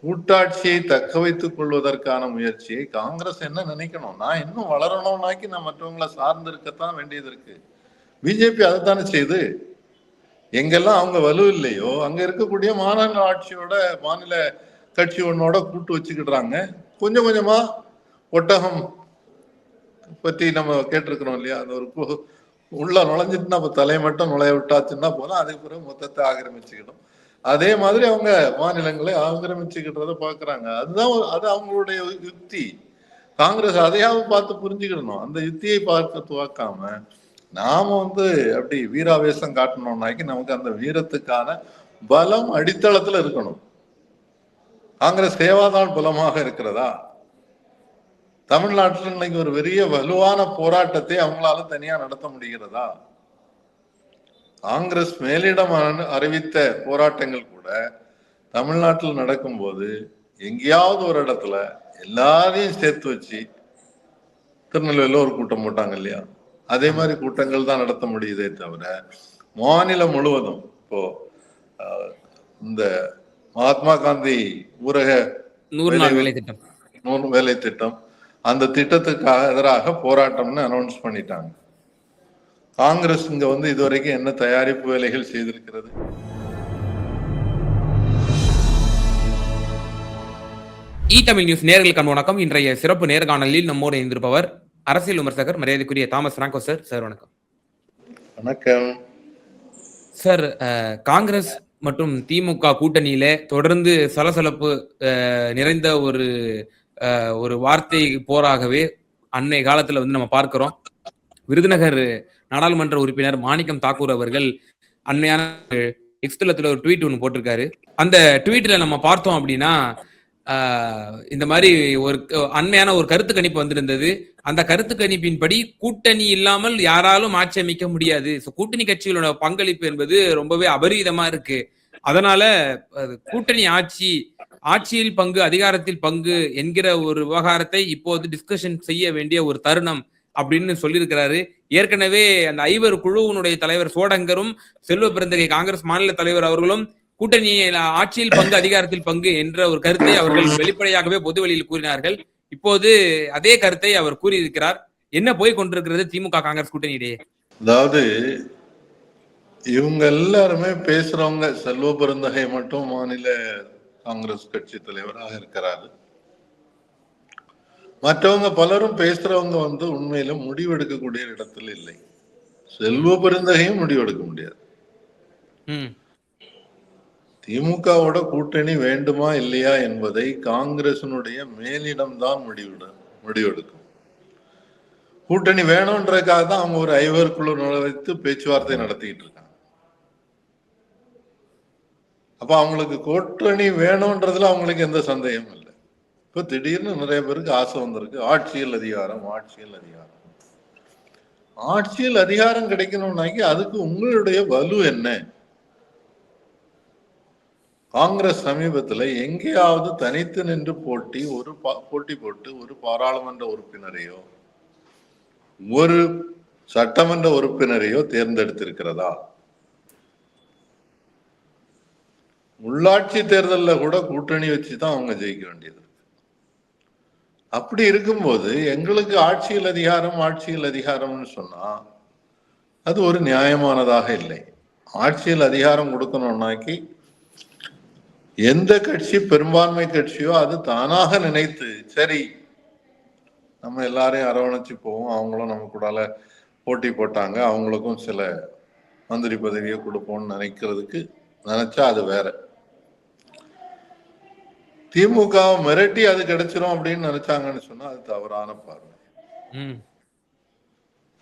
கூட்டாட்சியை தக்க வைத்துக் கொள்வதற்கான முயற்சியை காங்கிரஸ் என்ன நினைக்கணும்? நான் இன்னும் வளரணும்னாக்கி நான் மற்றவங்களை சார்ந்து இருக்கத்தான் வேண்டியது இருக்கு. பிஜேபி அதைத்தானே செய்யுது. எங்கெல்லாம் அவங்க வலு இல்லையோ அங்க இருக்கக்கூடிய மாநில ஆட்சியோட மாநில கட்சி ஒன்னோட கூட்டு வச்சுக்கிடுறாங்க. கொஞ்சம் கொஞ்சமா ஒட்டகம் பற்றி நம்ம கேட்டிருக்கிறோம் இல்லையா? அந்த ஒரு உள்ள நுழைஞ்சிட்டுனா தலையை மட்டும் நுழைய விட்டாச்சுன்னா போதும், அதுக்கு பிறகு மொத்தத்தை ஆக்கிரமிச்சுக்கிடும். அதே மாதிரி அவங்க மாநிலங்களை ஆக்கிரமிச்சுக்கிட்டத பாக்குறாங்க. அதுதான் அது அவங்களுடைய யுக்தி. காங்கிரஸ் அதையாவது பார்த்து புரிஞ்சுக்கிடணும். அந்த யுக்தியை பார்க்க துவக்காம நாம அப்படி வீராவேசம் காட்டணும்னாக்கி நமக்கு அந்த வீரத்துக்கான பலம் அடித்தளத்துல இருக்கணும். காங்கிரஸ் சேவாதான் பலமாக இருக்கிறதா? தமிழ்நாட்டில் இன்னைக்கு ஒரு பெரிய வலுவான போராட்டத்தை அவங்களால தனியா நடத்த முடிகிறதா? காங்கிரஸ் மேலிடம் அறிவித்த போராட்டங்கள் கூட தமிழ்நாட்டில் நடக்கும் போது எங்கேயாவது ஒரு இடத்துல எல்லாரையும் சேர்த்து வச்சு திருநெல்வேலியில் ஒரு கூட்டம் போட்டாங்க இல்லையா? அதே மாதிரி கூட்டங்கள் தான் நடத்த முடியுதே தவிர மாநிலம் முழுவதும் இப்போ இந்த மகாத்மா காந்தி ஊரக 100 நாள் வேலை திட்டம் 100 வேலை திட்டம், அந்த திட்டத்துக்காக எதிராக போராட்டம்னு அனௌன்ஸ் பண்ணிட்டாங்க. காங்கிரஸ் இங்க இதுவரைக்கும் என்ன தயாரிப்பு வேலைகள் செய்திருக்கிறது? தமிழ் நியூஸ் நேயர்களுக்கு வணக்கம். இன்றைய சிறப்பு நேர்காணலில் நம்மோடு இணைந்திருப்பவர் அரசியல் விமர்சகர் மரியாதைக்குரிய தாமஸ் பிராங்கோ சார். சார் வணக்கம். வணக்கம் சார். காங்கிரஸ் மற்றும் திமுக கூட்டணியில தொடர்ந்து சலசலப்பு நிறைந்த ஒரு வார்த்தை போராகவே அன்னைய காலத்துல நம்ம பார்க்கிறோம். விருதுநகர் நாடாளுமன்ற உறுப்பினர் மாணிக்கம் தாக்கூர் அவர்கள் அண்மையான எக்ஸ்தலத்துல ஒரு ட்வீட் ஒன்று போட்டிருக்காரு. அந்த ட்வீட்ல நம்ம பார்த்தோம் அப்படின்னா இந்த மாதிரி ஒரு அண்மையான ஒரு கருத்து கணிப்பு வந்திருந்தது. அந்த கருத்து கணிப்பின்படி கூட்டணி இல்லாமல் யாராலும் ஆட்சி அமைக்க முடியாது. கூட்டணி கட்சிகளோட பங்களிப்பு என்பது ரொம்பவே அபரீதமா இருக்கு. அதனால கூட்டணி ஆட்சியில் பங்கு, அதிகாரத்தில் பங்கு என்கிற ஒரு விவகாரத்தை இப்போது டிஸ்கஷன் செய்ய வேண்டிய ஒரு தருணம் அப்படின்னு சொல்லியிருக்கிறாரு. ஏற்கனவே அந்த ஐவர் குழுவினுடைய தலைவர் சோடங்கரும் செல்வ பெருந்தகை காங்கிரஸ் மாநில தலைவர் அவர்களும் கூட்டணி ஆட்சியில் பங்கு, அதிகாரத்தில் பங்கு என்ற ஒரு கருத்தை அவர்கள் வெளிப்படையாகவே பொதுவெளியில் கூறினார்கள். இப்போது அதே கருத்தை அவர் கூறியிருக்கிறார். என்ன போய் கொண்டிருக்கிறது திமுக காங்கிரஸ் கூட்டணியிடையே? அதாவது இவங்க எல்லாருமே பேசுறவங்க, செல்வ பெருந்தகை மட்டும் மாநில காங்கிரஸ் கட்சி தலைவராக இருக்கிறாரு. மற்றவங்க பலரும் பேசுறவங்க உண்மையில முடிவெடுக்கக்கூடிய இடத்துல இல்லை. செல்வ பெருந்தகையும் முடிவெடுக்க முடியாது. திமுகவோட கூட்டணி வேண்டுமா இல்லையா என்பதை காங்கிரசினுடைய மேலிடம்தான் முடிவெடுக்கும். கூட்டணி வேணும்ன்றதுக்காக தான் அவங்க ஒரு ஐவர் குழு வைத்து பேச்சுவார்த்தை நடத்திட்டு இருக்காங்க. அப்ப அவங்களுக்கு கூட்டணி வேணும்ன்றதுல அவங்களுக்கு எந்த சந்தேகமும் இல்லை. இப்ப திடீர்னு நிறைய பேருக்கு ஆசை வந்திருக்கு, ஆட்சியில் அதிகாரம். ஆட்சியில் அதிகாரம் கிடைக்கணும்னாக்கி அதுக்கு உங்களுடைய வலு என்ன? காங்கிரஸ் சமீபத்தில் எங்கேயாவது தனித்து நின்று போட்டி போட்டு ஒரு பாராளுமன்ற உறுப்பினரையோ ஒரு சட்டமன்ற உறுப்பினரையோ தேர்ந்தெடுத்திருக்கிறதா? உள்ளாட்சி தேர்தலில் கூட கூட்டணி வச்சுதான் அவங்க ஜெயிக்க வேண்டியது. அப்படி இருக்கும்போது எங்களுக்கு ஆட்சியில் அதிகாரம்னு சொன்னா அது ஒரு நியாயமானதாக இல்லை. ஆட்சியில் அதிகாரம் கொடுக்கணும்னாக்கி எந்த கட்சி பெரும்பான்மை கட்சியோ அது தானாக நினைத்து சரி நம்ம எல்லாரையும் அரவணைச்சு போவோம், அவங்களும் நம்ம கூடால போட்டி போட்டாங்க, அவங்களுக்கும் சில மந்திரி பதவியை கொடுப்போம்னு நினைச்சா அது வேற. திமுக மிரட்டி அது கிடைச்சிரும் அப்படின்னு நினைச்சாங்கன்னு சொன்னா அது தவறான பார்வை.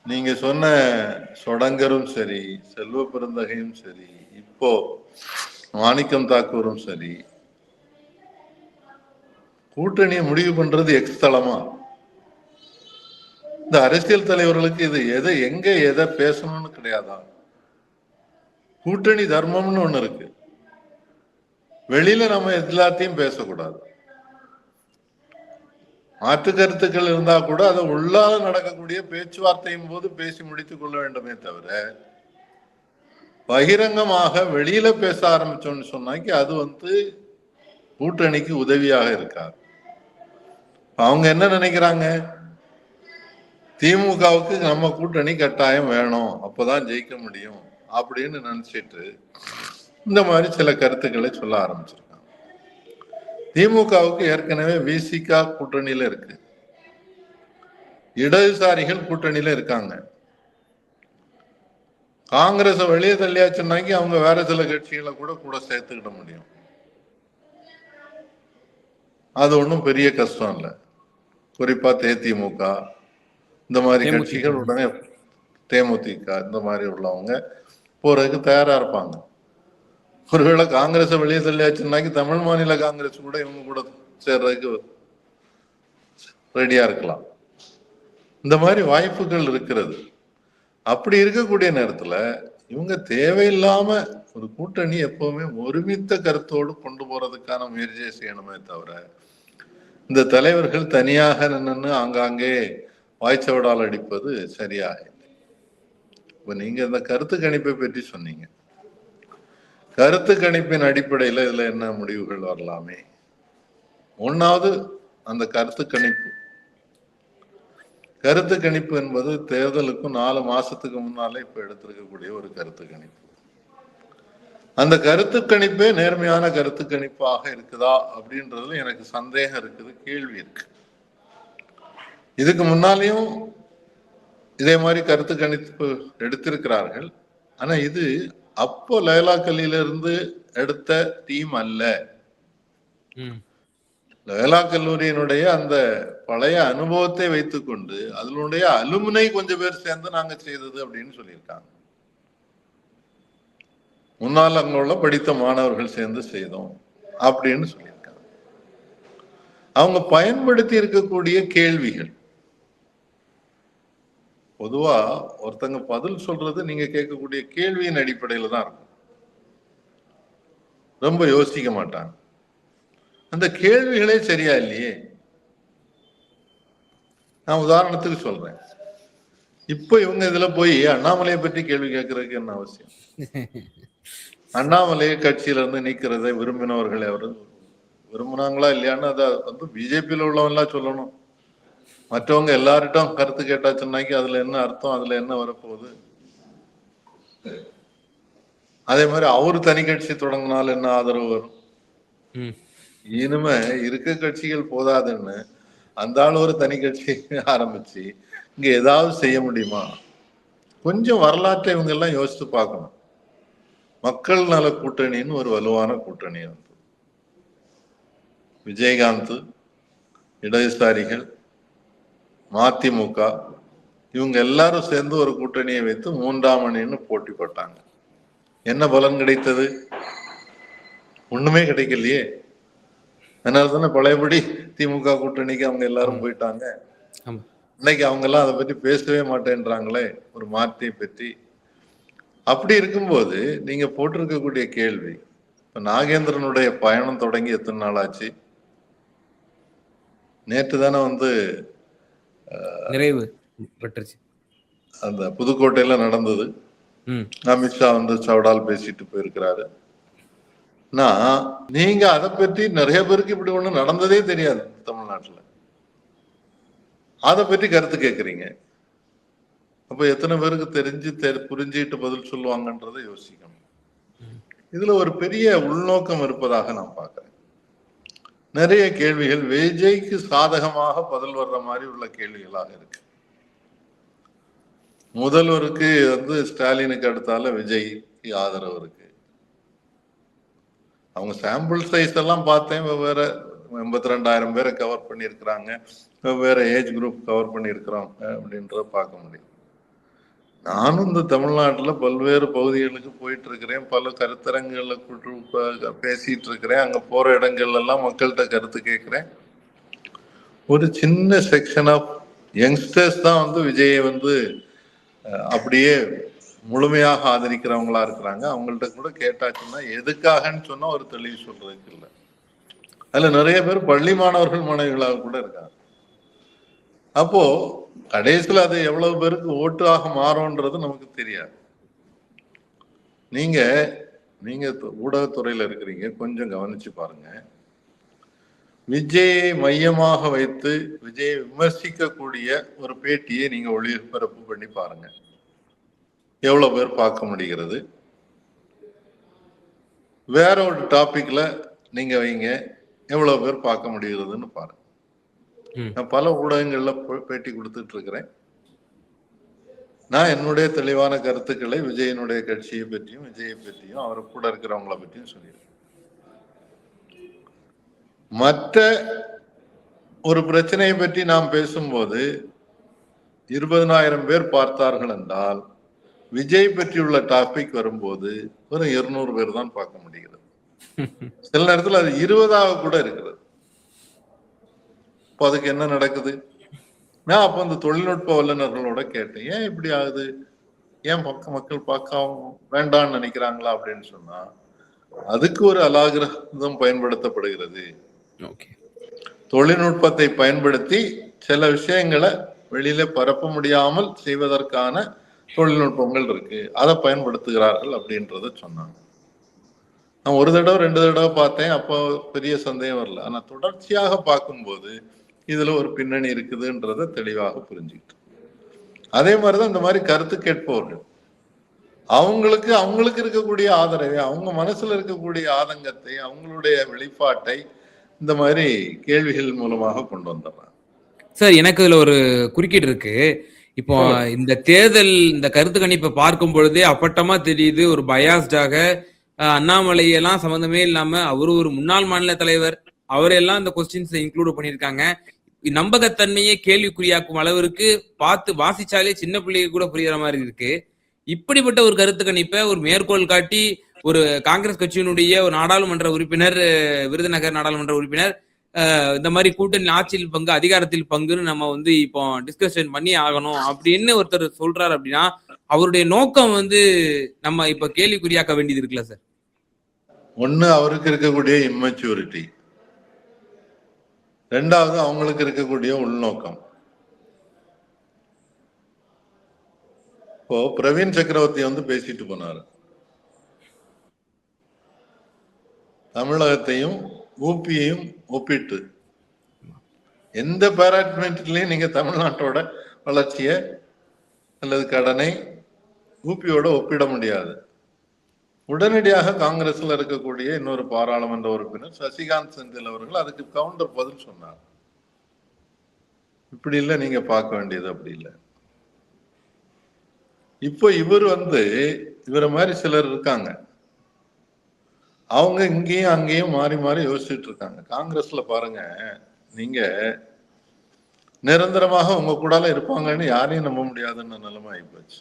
நீங்க சொன்ன சொடங்கரும் சரி, செல்வ பெருந்தகையும் சரி, இப்போ மாணிக்கம் தாக்கூரும் சரி, கூட்டணியை முடிவு பண்றது எக்ஸ்தலமா? இந்த அரசியல் தலைவர்களுக்கு இது எதை பேசணும்னு கிடையாதா? கூட்டணி தர்மம்னு ஒண்ணு இருக்கு. வெளியில நம்ம எல்லாத்தையும் பேசக்கூடாது. மாற்று கருத்துக்கள் இருந்தா கூட அதை உள்ளால நடக்கக்கூடிய பேச்சுவார்த்தையின் போது பேசி முடித்துக் கொள்ள வேண்டுமே தவிர பகிரங்கமாக வெளியில பேச ஆரம்பிச்சோம்னு சொன்னாக்கி அது கூட்டணிக்கு உதவியாக இருக்காது. அவங்க என்ன நினைக்கிறாங்க, திமுகவுக்கு நம்ம கூட்டணி கட்டாயம் வேணும், அப்பதான் ஜெயிக்க முடியும் அப்படின்னு நினைச்சிட்டு இந்த மாதிரி சில கருத்துக்களை சொல்ல ஆரம்பிச்சிருக்காங்க. திமுகவுக்கு ஏற்கனவே விசிகா கூட்டணியில இருக்கு, இடதுசாரிகள் கூட்டணியில இருக்காங்க. காங்கிரஸ் வெளியே தள்ளியாச்சுன்னாக்கி அவங்க வேற சில கட்சிகளை கூட கூட சேர்த்துக்கிட முடியும். அது ஒன்றும் பெரிய கஷ்டம் இல்லை. குறிப்பா தேமுதிக இந்த மாதிரி கட்சிகள் உடனே, தேமுதிக இந்த மாதிரி உள்ளவங்க போறதுக்கு தயாரா இருப்பாங்க. ஒருவேளை காங்கிரஸ் வெளியே தள்ளியாச்சுன்னாக்கி தமிழ் மாநில காங்கிரஸ் கூட இவங்க கூட சேர்றதுக்கு ரெடியா இருக்கலாம். இந்த மாதிரி வாய்ப்புகள் இருக்கிறது. அப்படி இருக்கக்கூடிய நேரத்துல இவங்க தேவையில்லாம ஒரு கூட்டணி எப்பவுமே ஒருமித்த கருத்தோடு கொண்டு போறதுக்கான முயற்சியை செய்யணுமே தவிர, இந்த தலைவர்கள் தனியாக நின்று ஆங்காங்கே வாய்ச்சவடால் அடிப்பது சரியாக இல்லை. இப்ப நீங்க இந்த கருத்து கணிப்பை பற்றி சொன்னீங்க. கருத்து கணிப்பின் அடிப்படையில் இதுல என்ன முடிவுகள் வரலாமே? ஒன்னாவது, அந்த கருத்து கணிப்பு என்பது தேர்தலுக்கும் 4 மாசத்துக்கு முன்னாலே இப்ப எடுத்திருக்கக்கூடிய ஒரு கருத்து கணிப்பு. அந்த கருத்து கணிப்பே நேர்மையான கருத்து கணிப்பாக இருக்குதா அப்படின்றதுல எனக்கு சந்தேகம் இருக்குது, கேள்வி இருக்கு. இதுக்கு முன்னாலேயும் இதே மாதிரி கருத்து கணிப்பு எடுத்திருக்கிறார்கள். ஆனா இது அப்போ லைலா கல்லியிலிருந்து எடுத்த டீம் அல்ல. லைலா கல்லூரியினுடைய அந்த பழைய அனுபவத்தை வைத்துக்கொண்டு அதனுடைய அலுமினை கொஞ்சம் பேர் சேர்ந்து நாங்க செய்தது அப்படின்னு சொல்லியிருக்காங்க. முன்னால் அங்க உள்ள படித்த மாணவர்கள் சேர்ந்து செய்தோம் அப்படின்னு சொல்லியிருக்காங்க. அவங்க பயன்படுத்தி இருக்கக்கூடிய கேள்விகள், பொதுவா ஒருத்தங்க பதில் சொல்றது நீங்க கேட்கக்கூடிய கேள்வியின் அடிப்படையில தான் இருக்கும். ரொம்ப யோசிக்க மாட்டாங்க. அந்த கேள்விகளே சரியா இல்லையே. நான் உதாரணத்துக்கு சொல்றேன். இப்ப இவங்க இதுல போய் அண்ணாமலையை பற்றி கேள்வி கேட்கறதுக்கு என்ன அவசியம்? அண்ணாமலையை கட்சியில இருந்து நீக்கிறதை விரும்பினவர்கள் அவரு விரும்பினாங்களா இல்லையான்னு அதை வந்து பிஜேபியில உள்ளவங்க எல்லாம் சொல்லணும். மற்றவங்க எல்லார்ட்டும் கருத்து கேட்டாச்சுன்னாக்கி அதுல என்ன அர்த்தம், அதுல என்ன வரப்போகுது? அதே மாதிரி அவரு தனி கட்சி தொடங்கினால என்ன ஆதரவு வரும்? இனிமே இருக்க கட்சிகள் போதாதுன்னு அந்த ஆள் ஒரு தனி கட்சி ஆரம்பிச்சு இங்க ஏதாவது செய்ய முடியுமா? கொஞ்சம் வரலாற்றை இவங்க எல்லாம் யோசித்து பார்க்கணும். மக்கள் நல கூட்டணின்னு ஒரு வலுவான கூட்டணி வந்து விஜயகாந்த், இடதுசாரிகள், மதிமுக இவங்க எல்லாரும் சேர்ந்து ஒரு கூட்டணியை வைத்து 3ஆம் அணின்னு போட்டி போட்டாங்க. என்ன பலன் கிடைத்தது? ஒண்ணுமே கிடைக்கலையே. அதனால தானே பழையபடி திமுக கூட்டணிக்கு அவங்க எல்லாரும் போயிட்டாங்க. இன்னைக்கு அவங்க எல்லாம் அதை பற்றி பேசவே மாட்டேன்றாங்களே ஒரு மாற்றத்தை பற்றி. அப்படி இருக்கும்போது நீங்க போட்டிருக்கக்கூடிய கேள்வி, இப்ப நாகேந்திரனுடைய பயணம் தொடங்கி எத்தனை நாள் ஆச்சு? நேற்று தானே வந்து நிறைவு பெற்றுச்சு. அந்த புதுக்கோட்டையில நடந்தது. அமித்ஷா வந்து சவடால் பேசிட்டு போயிருக்கிறாரு. நீங்க அதை பற்றி நிறைய பேருக்கு இப்படி ஒண்ணு நடந்ததே தெரியாது தமிழ்நாட்டுல. அதை பற்றி கருத்து கேட்கறீங்க. அப்ப எத்தனை பேருக்கு தெரிஞ்சு புரிஞ்சுட்டு பதில் சொல்லுவாங்கன்றதை யோசிக்கணும். இதுல ஒரு பெரிய உள்நோக்கம் இருப்பதாக நான் பார்க்கிறேன். நிறைய கேள்விகள் விஜய்க்கு சாதகமாக பதில் வர்ற மாதிரி உள்ள கேள்விகளாக இருக்கு. முதல்வருக்கு வந்து ஸ்டாலினுக்கு அடுத்தால விஜய்க்கு ஆதரவு இருக்கு. அவங்க சாம்பிள் சைஸ் எல்லாம் பார்த்தேன், வெவ்வேறு 82,000 பேரை கவர் பண்ணியிருக்கிறாங்க, வெவ்வேறு ஏஜ் குரூப் கவர் பண்ணியிருக்கிறாங்க அப்படின்றத பார்க்க முடியும். நானும் இந்த தமிழ்நாட்டுல பல்வேறு பகுதிகளுக்கு போயிட்டு இருக்கிறேன், பல கருத்தரங்குகளை பேசிட்டு இருக்கிறேன். அங்க போற இடங்கள்ல எல்லாம் மக்கள்கிட்ட கருத்து கேட்கிறேன். ஒரு சின்ன செக்ஷன் ஆஃப் யங்ஸ்டர்ஸ் தான் வந்து விஜயை வந்து அப்படியே முழுமையாக ஆதரிக்கிறவங்களா இருக்கிறாங்க. அவங்கள்ட்ட கூட கேட்டாச்சுன்னா எதுக்காகன்னு சொன்னா ஒரு தெளிவு சொல்றதுக்கு இல்லை. அதுல நிறைய பேர் பள்ளி மாணவர்கள் மாணவிகளாக கூட இருக்காங்க. அப்போ கடைசியில் அது எவ்வளவு பேருக்கு ஓட்டு ஆக மாறும்ன்றது நமக்கு தெரியாது. நீங்க ஊடகத்துறையில இருக்கிறீங்க, கொஞ்சம் கவனிச்சு பாருங்க. விஜயை மையமாக வைத்து விஜயை விமர்சிக்கக்கூடிய ஒரு பேட்டியை நீங்க ஒளிபரப்பு பண்ணி பாருங்க, எவ்வளவு பேர் பார்க்க முடிகிறது. வேற ஒரு டாபிக்ல நீங்க வைங்க, எவ்வளவு பேர் பார்க்க முடிகிறதுன்னு பாருங்க. நான் பல ஊடகங்கள்ல பேட்டி கொடுத்துட்டு இருக்கிறேன். நான் என்னுடைய தெளிவான கருத்துக்களை விஜயனுடைய கட்சியை பற்றியும் விஜயை பற்றியும் அவரை கூட இருக்கிறவங்களை பற்றியும் சொல்லியிருக்கேன். மற்ற ஒரு பிரச்சனையை பற்றி நாம் பேசும்போது 20,000 பேர் பார்த்தார்கள் என்றால், விஜய் பற்றியுள்ள டாபிக் வரும்போது வெறும் 200 பேர் தான் பார்க்க முடிகிறது. சில நேரத்தில் அது 20 கூட இருக்கிறது. இப்போ அதுக்கு என்ன நடக்குது? நான் அப்ப அந்த தொழில்நுட்ப வல்லுநர்களோட கேட்டேன், ஏன் இப்படி ஆகுது, ஏன் மக்கள் பார்க்க வேண்டாம்னு நினைக்கிறாங்களா அப்படின்னு சொன்னா, அதுக்கு ஒரு அலாகிரதம் பயன்படுத்தப்படுகிறது. தொழில்நுட்பத்தை பயன்படுத்தி சில விஷயங்களை வெளியில பரப்ப முடியாமல் செய்வதற்கான தொழில்நுட்பங்கள் இருக்கு, அதை பயன்படுத்துகிறார்கள் அப்படின்றத சொன்னாங்க. நான் ஒரு தடவை 2 தடவை பார்த்தேன், அப்போ பெரிய சந்தேகம் வரல. ஆனா தொடர்ச்சியாக பார்க்கும்போது இதுல ஒரு பின்னணி இருக்குதுன்றத தெளிவாக புரிஞ்சுக்கிட்டு, அதே மாதிரிதான் இந்த மாதிரி கருத்து கேட்பவர்கள் அவங்களுக்கு இருக்கக்கூடிய ஆதரவை, அவங்க மனசுல இருக்கக்கூடிய ஆதங்கத்தை, அவங்களுடைய வெளிப்பாட்டை இந்த மாதிரி கேள்விகள் மூலமாக கொண்டு வந்துடுறாங்க. சார், எனக்கு இதுல ஒரு குறுக்கீடு இருக்கு. இப்போ இந்த தேர்தல் இந்த கருத்து கணிப்பை பார்க்கும் பொழுதே அப்பட்டமா தெரியுது, ஒரு பயாஸ்டாக அண்ணாமலையெல்லாம் சம்பந்தமே இல்லாம அவரு ஒரு முன்னாள் மாநில தலைவர், அவரெல்லாம் இந்த கொஸ்டின்ஸ் இன்க்ளூட் பண்ணியிருக்காங்க. நம்பகத்தன்மையை கேள்விக்குறியாக்கும் அளவிற்கு பார்த்து வாசிச்சாலே சின்ன பிள்ளைக்கு கூட புரியுற மாதிரி இருக்கு. இப்படிப்பட்ட ஒரு கருத்து கணிப்பை ஒரு மேற்கோள் காட்டி ஒரு காங்கிரஸ் கட்சியினுடைய ஒரு நாடாளுமன்ற உறுப்பினர், விருதுநகர் நாடாளுமன்ற உறுப்பினர், இந்த மாதிரி கூட்டணி ஆட்சியில் பங்கு அதிகாரத்தில் பங்குன்னு நம்ம வந்து இப்போ டிஸ்கஷன் பண்ணி ஆகணும் அப்படின்னு ஒருத்தர் சொல்றாரு அப்படின்னா, அவருடைய நோக்கம் வந்து நம்ம இப்ப கேள்விக்குறியாக்க வேண்டியது இருக்குல்ல சார்? ஒண்ணு, அவருக்கு இருக்கக்கூடிய இம்மெச்சூரிட்டி. ரெண்டாவது, அவங்களுக்கு இருக்கக்கூடிய உள்நோக்கம். இப்போ பிரவீன் சக்கரவர்த்தி வந்து பேசிட்டு போனாரு, தமிழகத்தையும் ஊபியையும் ஒப்பிட்டு. எந்த பேராட்மெண்ட்லயும் நீங்க தமிழ்நாட்டோட வளர்ச்சிய அல்லது கடனை ஊபியோட ஒப்பிட முடியாது. உடனடியாக காங்கிரஸ்ல இருக்கக்கூடிய இன்னொரு பாராளுமன்ற உறுப்பினர் சசிகாந்த் செந்தில் அவர்கள் அதுக்கு கவுண்டர் பதில் சொன்னார். இப்படி இல்லை நீங்க பார்க்க வேண்டியது, அப்படி இல்லை. இப்போ இவர் வந்து இவரை மாதிரி சிலர் இருக்காங்க, அவங்க இங்கேயும் அங்கேயும் மாறி மாறி யோசிச்சுட்டு இருக்காங்க. காங்கிரஸ்ல பாருங்க, நீங்க நிரந்தரமாக உங்க கூடால இருப்பாங்கன்னு யாரையும் நம்ப முடியாதுன்னு நிலைமை ஆகிப்போச்சு.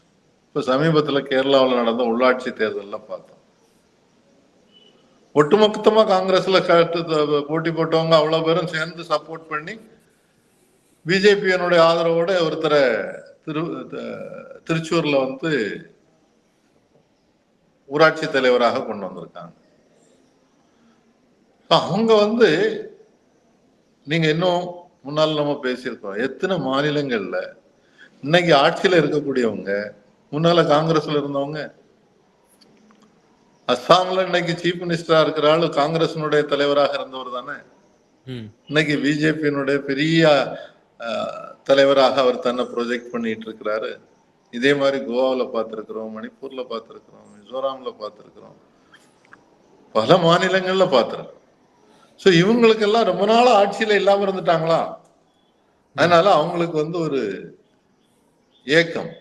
இப்ப சமீபத்துல கேரளாவில் நடந்த உள்ளாட்சி தேர்தல்லாம் பார்த்தோம், ஒட்டுமொத்தமா காங்கிரஸ்ல போட்டி போட்டவங்க அவ்வளவு பேரும் சேர்ந்து சப்போர்ட் பண்ணி பிஜேபியினுடைய ஆதரவோட ஒருத்தரை திருச்சூர்ல வந்து ஊராட்சி தலைவராக கொண்டு வந்திருக்காங்க. அவங்க வந்து நீங்க இன்னும் முன்னால் நம்ம பேசியிருக்கோம், எத்தனை மாநிலங்கள்ல இன்னைக்கு ஆட்சியில இருக்கக்கூடியவங்க முன்னால காங்கிரஸ்ல இருந்தவங்க. அஸ்ஸாம்ல இன்னைக்கு சீஃப் மினிஸ்டரா இருக்கிற ஆளு காங்கிரசினுடைய தலைவராக இருந்தவர் தானே. இன்னைக்கு பிஜேபியினுடைய பெரிய தலைவராக அவர் தன்னை ப்ரொஜெக்ட் பண்ணிட்டு இருக்கிறாரு. இதே மாதிரி கோவாவில் பார்த்திருக்கிறோம், மணிப்பூர்ல பார்த்திருக்கிறோம், மிசோராம்ல பார்த்திருக்கிறோம், பல மாநிலங்கள்ல பார்த்திருக்கிறோம். சோ இவங்களுக்கெல்லாம் ரொம்ப நாள் ஆட்சியில இல்லாம இருந்துட்டாங்களா, அதனால அவங்களுக்கு வந்து ஒரு ஏக்கம்,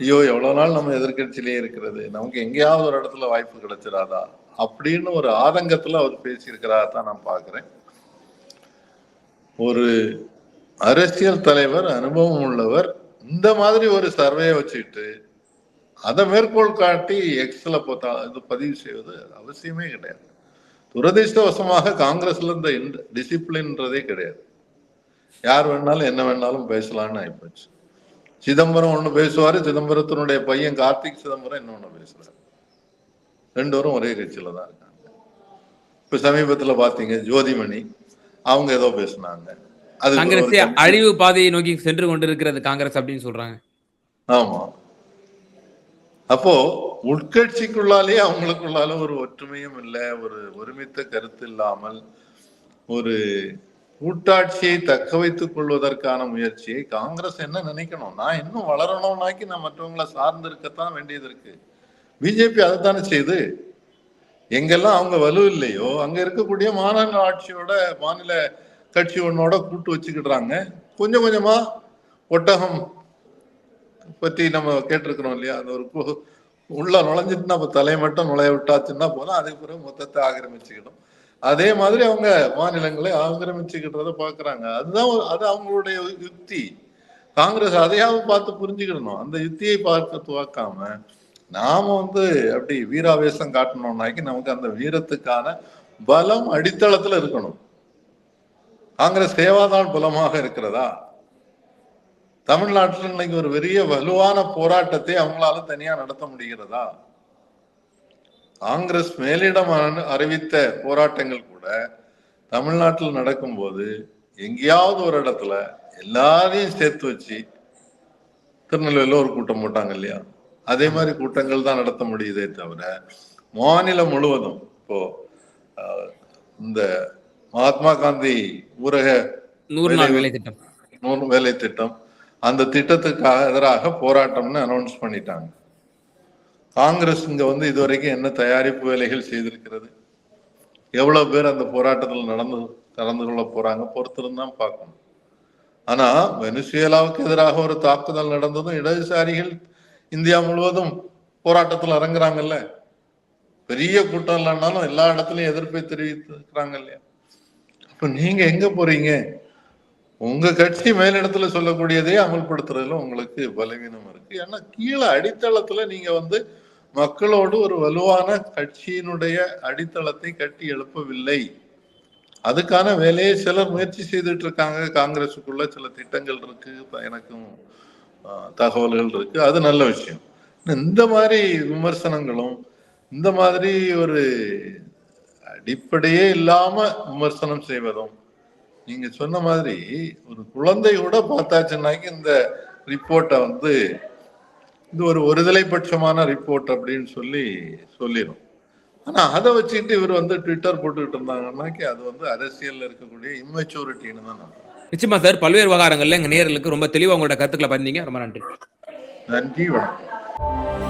ஐயோ எவ்வளவு நாள் நம்ம எதிர்கட்சியிலேயே இருக்கிறது, நமக்கு எங்கேயாவது ஒரு இடத்துல வாய்ப்பு கிடைச்சிடாதா அப்படின்னு ஒரு ஆதங்கத்துல அவர் பேசியிருக்கிறதா தான் நான் பாக்குறேன். ஒரு அரசியல் தலைவர், அனுபவம் உள்ளவர் இந்த மாதிரி ஒரு சர்வே வச்சுட்டு அதை மேற்கோள் காட்டி எக்ஸ்ல இது பதிவு செய்வது அவசியமே கிடையாது. துரதிருஷ்டவசமாக காங்கிரஸ்ல இந்த டிசிப்ளின்றதே கிடையாது. யார் வேணாலும் என்ன வேணாலும் பேசலாம்னு ஆயிப்போச்சு. சிதம்பரம் ஒண்ணு பேசுவாரு, சிதம்பரத்தினுடைய பையன் கார்த்திக் சிதம்பரம் இன்னொன்னு பேசுறாரு, ரெண்டு பேரும் ஒரே கட்சியில தான் இருக்காங்க. இப்ப சமீபத்துல பாத்தீங்க ஜோதிமணி, அவங்க ஏதோ பேசினாங்க, காங்கிரஸ் அழிவு பாதையை நோக்கி சென்று கொண்டிருக்கிறது காங்கிரஸ் அப்படின்னு சொல்றாங்க. ஆமா, அப்போ உட்கட்சிக்குள்ளாலே அவங்களுக்குள்ளால ஒரு ஒற்றுமையும் இல்லை, ஒரு ஒருமித்த கருத்து இல்லாமல் ஒரு கூட்டாட்சியை தக்க வைத்துக் கொள்வதற்கான முயற்சியை காங்கிரஸ் என்ன நினைக்கணும்? நான் இன்னும் வளரணும்னாக்கி நான் மற்றவங்களை சார்ந்து இருக்கத்தான் வேண்டியது இருக்கு. பிஜேபி அதைத்தானே செய்யுது. எங்கெல்லாம் அவங்க வலு இல்லையோ அங்க இருக்கக்கூடிய மாநில ஆட்சியோட மாநில கட்சி ஒன்னோட கூட்டு வச்சுக்கிடுறாங்க. கொஞ்சம் கொஞ்சமா ஒட்டகம் பத்தி நம்ம கேட்டிருக்கிறோம் இல்லையா? அந்த ஒரு உள்ள நுழைஞ்சிட்டு நம்ம தலையை மட்டும் நுழைய விட்டாச்சுன்னா போதும், அதுக்கு பிறகு மொத்தத்தை ஆக்கிரமிச்சுக்கிடும். அதே மாதிரி அவங்க மாநிலங்களை ஆக்கிரமிச்சுக்கிட்டத பாக்குறாங்க. அதுதான் அது அவங்களுடைய யுக்தி. காங்கிரஸ் அதையாவது பார்த்து புரிஞ்சுக்கிடணும். அந்த யுக்தியை பார்க்க துவக்காம நாம அப்படி வீராவேசம் காட்டணும்னாக்கி நமக்கு அந்த வீரத்துக்கான பலம் அடித்தளத்துல இருக்கணும். காங்கிரஸ் சேவாதான் பலமாக இருக்கிறதா? தமிழ்நாட்டில் இன்னைக்கு ஒரு பெரிய வலுவான போராட்டத்தை அவங்களால தனியா நடத்த முடிகிறதா? காங்கிரஸ் மேலிடம் அறிவித்த போராட்டங்கள் கூட தமிழ்நாட்டில் நடக்கும்போது எங்கேயாவது ஒரு இடத்துல எல்லாரையும் சேர்த்து வச்சு, திருநெல்வேலியில ஒரு கூட்டம் போட்டாங்க இல்லையா? அதே மாதிரி கூட்டங்கள் தான் நடத்த முடியுதே தவிர மாநிலம் முழுவதும் இப்போ இந்த மகாத்மா காந்தி ஊரக 100 நாள் வேலை திட்டம் 100 வேலை திட்டம், அந்த திட்டத்துக்காக எதிராக போராட்டம்னு அனௌன்ஸ் பண்ணிட்டாங்க. காங்கிரஸ் இங்க இதுவரைக்கும் என்ன தயாரிப்பு வேலைகள் செய்திருக்கிறது? எவ்வளவு பேர் அந்த போராட்டத்தில் கலந்து கொள்ள போறாங்க? பொறுத்திருந்தான் பார்க்கணும். ஆனா வெனிசுவேலாவுக்கு எதிராக ஒரு தாக்குதல் நடந்ததும் இடதுசாரிகள் இந்தியா முழுவதும் போராட்டத்தில் இறங்குறாங்கல்ல. பெரிய கூட்டம் இல்லைன்னாலும் எல்லா இடத்துலயும் எதிர்ப்பை தெரிவித்திருக்கிறாங்க இல்லையா? அப்ப நீங்க எங்க போறீங்க? உங்க கட்சி மேலிடத்துல சொல்லக்கூடியதே அமல்படுத்துறதுல உங்களுக்கு பலவீனம் இருக்கு. ஏன்னா கீழே அடித்தளத்துல நீங்க மக்களோடு ஒரு வலுவான கட்சியினுடைய அடித்தளத்தை கட்டி எழுப்பவில்லை. அதுக்கான வேலையை சிலர் முயற்சி செய்துட்டு இருக்காங்க. காங்கிரஸுக்குள்ள சில திட்டங்கள் இருக்கு, எனக்கும் தகவல்கள் இருக்கு. அது நல்ல விஷயம். இந்த மாதிரி விமர்சனங்களும் இந்த மாதிரி ஒரு அடிப்படையே இல்லாம விமர்சனம் செய்வதும், நீங்க சொன்ன மாதிரி ஒரு குழந்தை கூட பார்த்தாச்சுன்னாக்கி இந்த ரிப்போர்ட்டை இது ஒரு ஒருதலைபட்சமான ரிப்போர்ட் அப்படின்னு சொல்லிடும். ஆனா அதை வச்சுக்கிட்டு இவர் ட்விட்டர் போட்டுக்கிட்டு இருந்தாங்கன்னாக்கி அது அரசியல்ல இருக்கக்கூடிய இம்மெச்சூரிட்டின்னு தான் நான். நிச்சயமா சார், பல்வேறு விவகாரங்கள்ல எங்க நேயர்களுக்கு ரொம்ப தெளிவா உங்களோட கருத்துக்களை பதிந்தீங்க. ரொம்ப நன்றி. நன்றி, வணக்கம்.